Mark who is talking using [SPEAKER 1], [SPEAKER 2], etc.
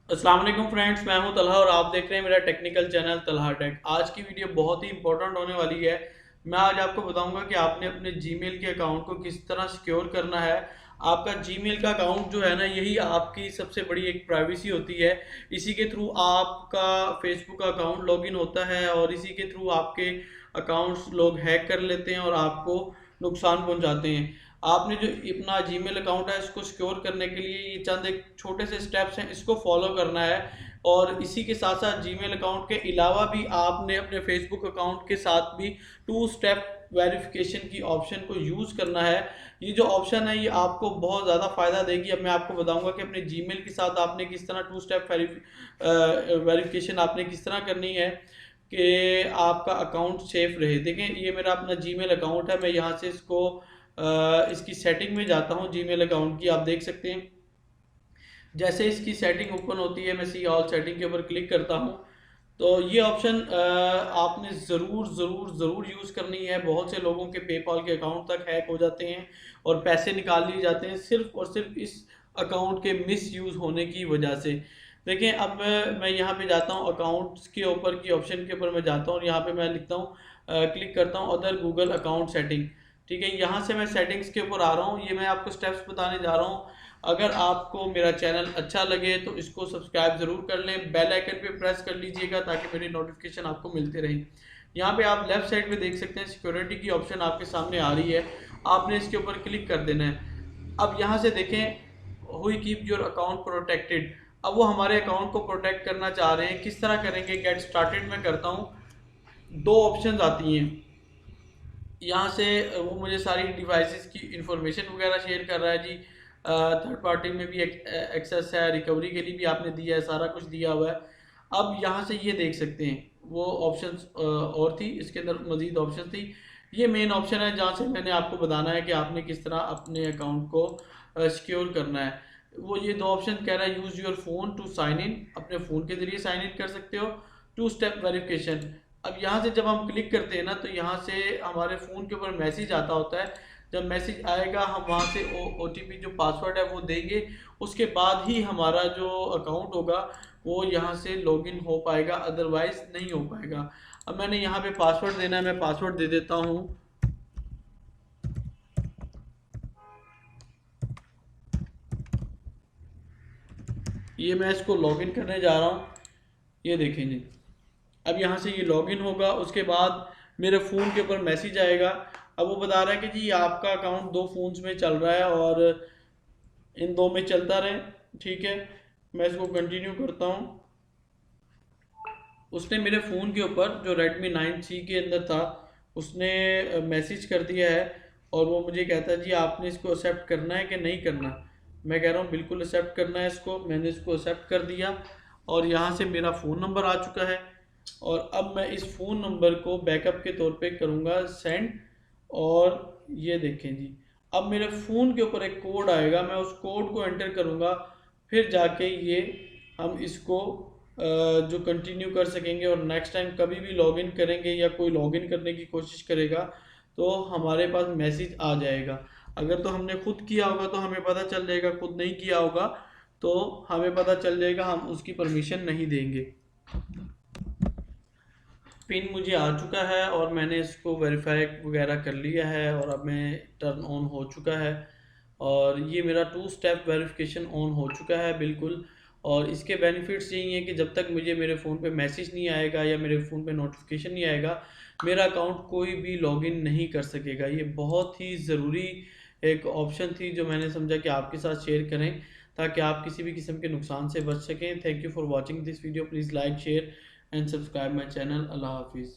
[SPEAKER 1] अस्सलाम वालेकुम फ्रेंड्स, मैं हूं तलहा और आप देख रहे हैं मेरा टेक्निकल चैनल तलहा टेक। आज की वीडियो बहुत ही इंपॉर्टेंट होने वाली है। मैं आज आपको बताऊंगा कि आपने अपने जीमेल के अकाउंट को किस तरह सिक्योर करना है। आपका जीमेल का अकाउंट जो है ना, यही आपकी सबसे बड़ी एक प्राइवेसी होती है। इसी के थ्रू आपका फेसबुक का अकाउंट लॉगिन होता है और इसी के थ्रू आपके अकाउंट्स लोग हैक कर लेते हैं और आपको नुकसान पहुंचाते हैं। आपने जो अपना जीमेल अकाउंट है इसको सिक्योर करने के लिए ये चंद एक छोटे से स्टेप्स हैं, इसको फॉलो करना है। और इसी के साथ साथ जीमेल अकाउंट के अलावा भी आपने अपने फेसबुक अकाउंट के साथ भी टू स्टेप वेरिफिकेशन की ऑप्शन को यूज़ करना है। ये जो ऑप्शन है ये आपको बहुत ज़्यादा फ़ायदा देगी। अब मैं आपको बताऊंगा कि अपने जीमेल के साथ आपने किस तरह टू स्टेप वेरिफिकेशन आपने किस तरह करनी है कि आपका अकाउंट सेफ रहे। देखें, ये मेरा अपना जीमेल अकाउंट है। मैं यहाँ से इसकी सेटिंग में जाता हूँ जीमेल अकाउंट की। आप देख सकते हैं जैसे इसकी सेटिंग ओपन होती है, मैं सी ऑल सेटिंग के ऊपर क्लिक करता हूँ तो ये ऑप्शन आपने ज़रूर ज़रूर ज़रूर यूज़ करनी है। बहुत से लोगों के पेपाल के अकाउंट तक हैक हो जाते हैं और पैसे निकाल लिए जाते हैं सिर्फ और सिर्फ इस अकाउंट के मिस यूज़ होने की वजह से। देखें, अब मैं यहाँ पे जाता हूँ अकाउंट्स के ऊपर की ऑप्शन के ऊपर मैं जाता हूँ और यहाँ पे मैं लिखता हूँ क्लिक करता हूँ अदर गूगल अकाउंट सेटिंग। ठीक है, यहाँ से मैं सेटिंग्स के ऊपर आ रहा हूँ। ये मैं आपको स्टेप्स बताने जा रहा हूँ। अगर आपको मेरा चैनल अच्छा लगे तो इसको सब्सक्राइब ज़रूर कर लें, बेल आइकन पे प्रेस कर लीजिएगा ताकि मेरी नोटिफिकेशन आपको मिलते रहें। यहाँ पे आप लेफ्ट साइड पे देख सकते हैं सिक्योरिटी की ऑप्शन आपके सामने आ रही है, आपने इसके ऊपर क्लिक कर देना है। अब यहाँ से देखें हुई कीप योर अकाउंट प्रोटेक्टेड। अब वो हमारे अकाउंट को प्रोटेक्ट करना चाह रहे हैं। किस तरह करेंगे, गेट स्टार्टेड में करता हूँ। दो ऑप्शन आती हैं यहाँ से। वो मुझे सारी डिवाइसेस की इंफॉर्मेशन वगैरह शेयर कर रहा है जी। थर्ड पार्टी में भी एक्सेस है, रिकवरी के लिए भी आपने दिया है, सारा कुछ दिया हुआ है। अब यहाँ से ये देख सकते हैं वो ऑप्शंस और थी, इसके अंदर मज़ीद ऑप्शन थी। ये मेन ऑप्शन है जहाँ से मैंने आपको बताना है कि आपने किस तरह अपने अकाउंट को सिक्योर करना है। वो ये दो ऑप्शन कह रहा है, use your phone to sign in, अपने फ़ोन के ज़रिए साइन इन कर सकते हो। टू स्टेप वेरिफिकेशन, अब यहाँ से जब हम क्लिक करते हैं ना तो यहाँ से हमारे फ़ोन के ऊपर मैसेज आता होता है। जब मैसेज आएगा हम वहाँ से OTP जो पासवर्ड है वो देंगे, उसके बाद ही हमारा जो अकाउंट होगा वो यहाँ से लॉगिन हो पाएगा, अदरवाइज नहीं हो पाएगा। अब मैंने यहाँ पे पासवर्ड देना है, मैं पासवर्ड दे देता हूँ। ये मैं इसको लॉगिन करने जा रहा हूँ। ये देखें जी, अब यहाँ से ये लॉगिन होगा, उसके बाद मेरे फ़ोन के ऊपर मैसेज आएगा। अब वो बता रहा है कि जी आपका अकाउंट दो फ़ोन्स में चल रहा है और इन दो में चलता रहे। ठीक है, मैं इसको कंटिन्यू करता हूँ। उसने मेरे फ़ोन के ऊपर जो Redmi 9C के अंदर था उसने मैसेज कर दिया है और वो मुझे कहता है जी आपने इसको एक्सेप्ट करना है कि नहीं करना। मैं कह रहा हूँ बिल्कुल एक्सेप्ट करना है इसको। मैंने इसको एक्सेप्ट कर दिया और यहाँ से मेरा फ़ोन नंबर आ चुका है और अब मैं इस फ़ोन नंबर को बैकअप के तौर पे करूँगा सेंड। और ये देखें जी, अब मेरे फ़ोन के ऊपर एक कोड आएगा, मैं उस कोड को एंटर करूँगा, फिर जाके ये हम इसको जो कंटिन्यू कर सकेंगे और नेक्स्ट टाइम कभी भी लॉगिन करेंगे या कोई लॉगिन करने की कोशिश करेगा तो हमारे पास मैसेज आ जाएगा। अगर तो हमने खुद किया होगा तो हमें पता चल जाएगा, खुद नहीं किया होगा तो हमें पता चल जाएगा, हम उसकी परमिशन नहीं देंगे। पिन मुझे आ चुका है और मैंने इसको वेरीफाई वगैरह कर लिया है और अब मैं टर्न ऑन हो चुका है और ये मेरा टू स्टेप वेरिफिकेशन ऑन हो चुका है बिल्कुल। और इसके बेनिफिट्स यही हैं कि जब तक मुझे मेरे फ़ोन पे मैसेज नहीं आएगा या मेरे फ़ोन पे नोटिफिकेशन नहीं आएगा मेरा अकाउंट कोई भी लॉगिन नहीं कर सकेगा। ये बहुत ही ज़रूरी एक ऑप्शन थी जो मैंने समझा कि आपके साथ शेयर करें ताकि आप किसी भी किस्म के नुकसान से बच सकें। Thank you for watching this video, please like share and subscribe my channel. अल्लाह हाफिज़।